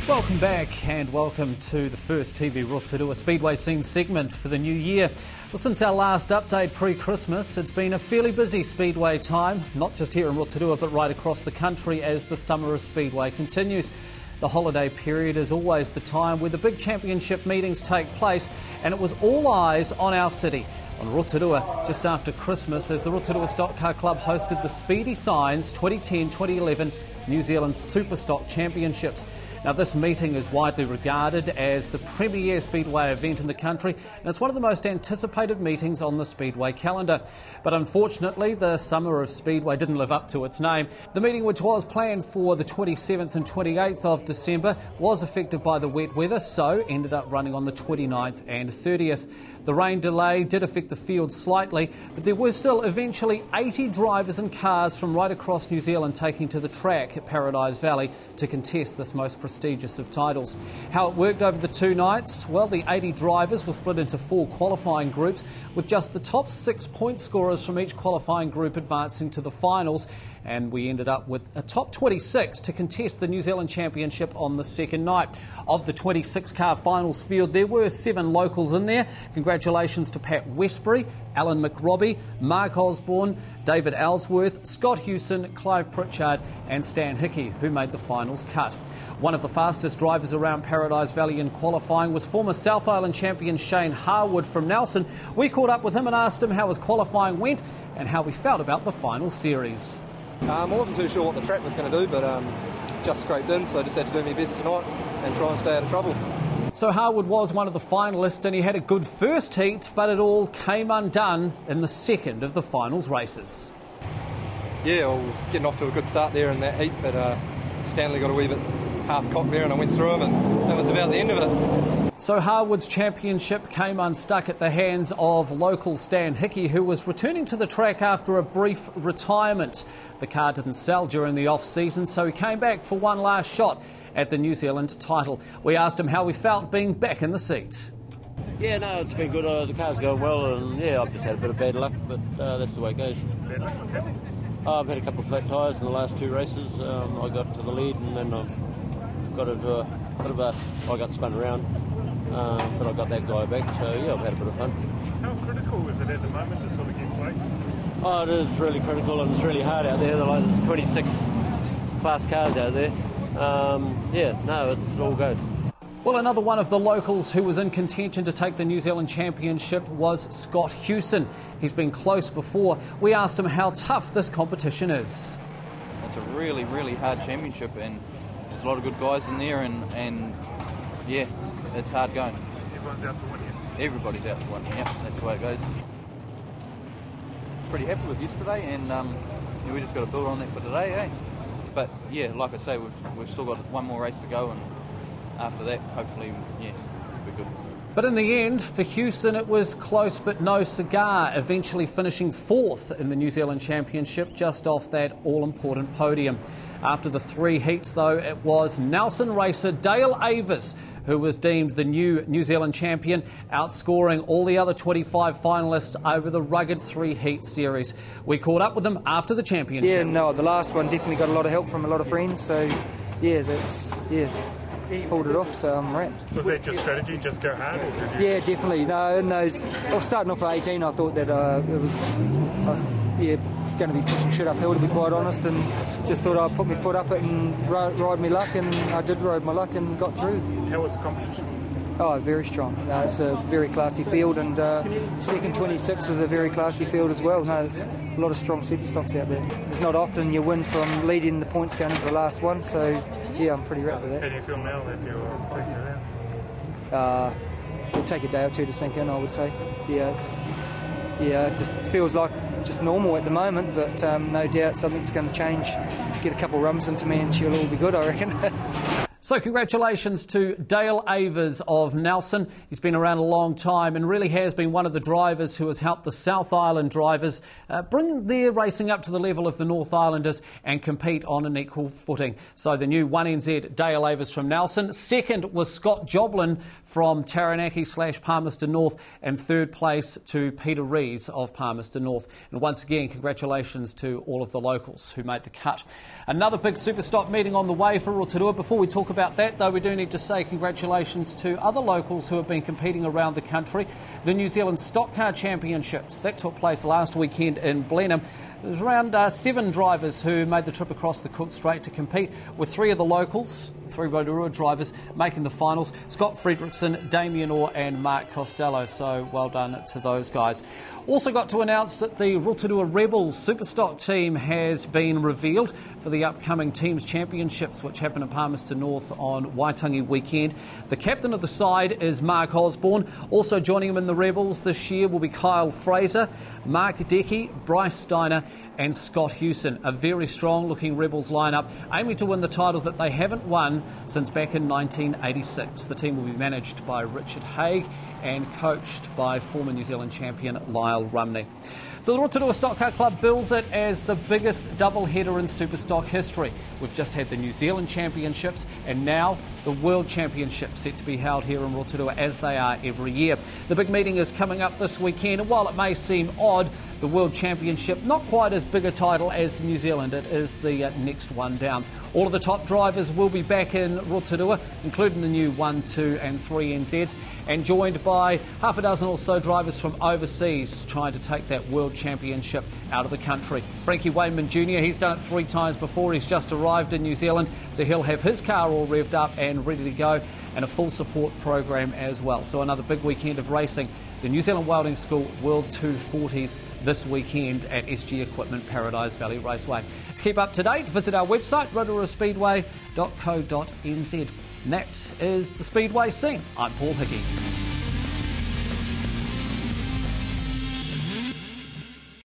Welcome back and welcome to the first TV Rotorua Speedway Scene segment for the new year. Well, since our last update pre-Christmas, it's been a fairly busy Speedway time, not just here in Rotorua but right across the country as the summer of Speedway continues. The holiday period is always the time where the big championship meetings take place, and it was all eyes on our city, on Rotorua, just after Christmas, as the Rotorua Stock Car Club hosted the Speedy Signs 2010-2011 New Zealand Superstock Championships. Now, this meeting is widely regarded as the premier Speedway event in the country, and it's one of the most anticipated meetings on the Speedway calendar. But unfortunately, the summer of Speedway didn't live up to its name. The meeting, which was planned for the 27th and 28th of December, was affected by the wet weather, so ended up running on the 29th and 30th. The rain delay did affect the field slightly, but there were still eventually 80 drivers and cars from right across New Zealand taking to the track at Paradise Valley to contest this most prestigious of titles. How it worked over the two nights? Well, the 80 drivers were split into 4 qualifying groups, with just the top 6 point scorers from each qualifying group advancing to the finals, and we ended up with a top 26 to contest the New Zealand Championship on the second night. Of the 26-car finals field, there were 7 locals in there. Congratulations to Pat Westbury, Alan McRobbie, Mark Osborne, David Ellsworth, Scott Hewson, Clive Pritchard and Stan Hickey, who made the finals cut. One of the fastest drivers around Paradise Valley in qualifying was former South Island champion Shane Harwood from Nelson. We caught up with him and asked him how his qualifying went and how he felt about the final series. I wasn't too sure what the track was going to do, but just scraped in, so I just had to do my best tonight and try and stay out of trouble. So Harwood was one of the finalists and he had a good first heat, but it all came undone in the second of the finals races. Yeah, I was getting off to a good start there in that heat, but Stanley got a wee bit half-cocked there and I went through him, and that was about the end of it. So Harwood's championship came unstuck at the hands of local Stan Hickey, who was returning to the track after a brief retirement. The car didn't sell during the off-season, so he came back for one last shot at the New Zealand title. We asked him how he felt being back in the seat. Yeah, no, it's been good. The car's going well, and yeah, I've just had a bit of bad luck, but that's the way it goes. I've had a couple of flat tyres in the last 2 races. I got to the lead, and then I got into a bit of I got spun around, but I got that guy back, so yeah, I've had a bit of fun. How critical is it at the moment to sort of get place? Oh, it is really critical, and it's really hard out there. There's 26 fast cars out there. Yeah, no, it's all good. Well, another one of the locals who was in contention to take the New Zealand Championship was Scott Hewson. He's been close before. We asked him how tough this competition is. It's a really, really hard championship, and there's a lot of good guys in there, and yeah, it's hard going. Everyone's out to win here. Everybody's out to win, yeah, that's the way it goes. Pretty happy with yesterday, and yeah, we just got to build on that for today, eh? But yeah, like I say, we've still got one more race to go, and after that, hopefully, yeah, we'll be good. But in the end, for Hewson, it was close but no cigar, eventually finishing 4th in the New Zealand Championship, just off that all-important podium. After the 3 heats, though, it was Nelson racer Dale Avers who was deemed the new New Zealand champion, outscoring all the other 25 finalists over the rugged 3-heat series. We caught up with them after the championship. Yeah, no, the last one definitely got a lot of help from a lot of friends, so yeah, pulled it off, so I'm wrapped. Was that your strategy, just go hard? Or did you... Yeah, definitely. No, in those, I was starting off at 18, I thought that I was going to be pushing shit uphill, to be quite honest, and just thought I'd put my foot up it and ride my luck, and I did ride my luck and got through. How was the competition? Oh, very strong. It's a very classy field, and second 26 is a very classy field as well. No, there's a lot of strong super stocks out there. It's not often you win from leading the points going into the last one, so yeah, I'm pretty wrapped with that. How do you feel now that you're taking it out? It'll take a day or 2 to sink in, I would say. Yeah, it just feels like just normal at the moment, but no doubt something's going to change. Get a couple of rums into me and she'll all be good, I reckon. So congratulations to Dale Avers of Nelson. He's been around a long time and really has been one of the drivers who has helped the South Island drivers bring their racing up to the level of the North Islanders and compete on an equal footing. So the new 1NZ Dale Avers from Nelson. Second was Scott Joblin from Taranaki/Palmerston North, and third place to Peter Rees of Palmerston North. And once again, congratulations to all of the locals who made the cut. Another big Superstock meeting on the way for Rotorua. Before we talk about about that, though, we do need to say congratulations to other locals who have been competing around the country. The New Zealand Stock Car Championships, that took place last weekend in Blenheim. There was around 7 drivers who made the trip across the Cook Strait to compete, with 3 of the locals, 3 Rotorua drivers, making the finals. Scott Fredrickson, Damien Orr and Mark Costello, so well done to those guys. Also got to announce that the Rotorua Rebels Superstock team has been revealed for the upcoming Teams Championships, which happen in Palmerston North on Waitangi weekend. The captain of the side is Mark Osborne. Also joining him in the Rebels this year will be Kyle Fraser, Mark Decky, Bryce Steiner and Scott Hewson. A very strong-looking Rebels lineup, aiming to win the title that they haven't won since back in 1986. The team will be managed by Richard Haig and coached by former New Zealand champion Lyle Rumney. So the Rotorua Stock Car Club bills it as the biggest double-header in Superstock history. We've just had the New Zealand Championships and now the World Championships set to be held here in Rotorua, as they are every year. The big meeting is coming up this weekend, and while it may seem odd, the World Championship, not quite as big a title as New Zealand, it is the next one down. All of the top drivers will be back in Rotorua, including the new 1, 2 and 3 NZs, and joined by half a dozen or so drivers from overseas trying to take that World Championship out of the country. Frankie Wayman Jr., he's done it 3 times before. He's just arrived in New Zealand, so he'll have his car all revved up and ready to go, and a full support program as well. So another big weekend of racing. The New Zealand Welding School World 240s this weekend at SG Equipment Paradise Valley Raceway. To keep up to date, visit our website, rotorua.speedway.co.nz. And that is the Speedway scene. I'm Paul Hickey.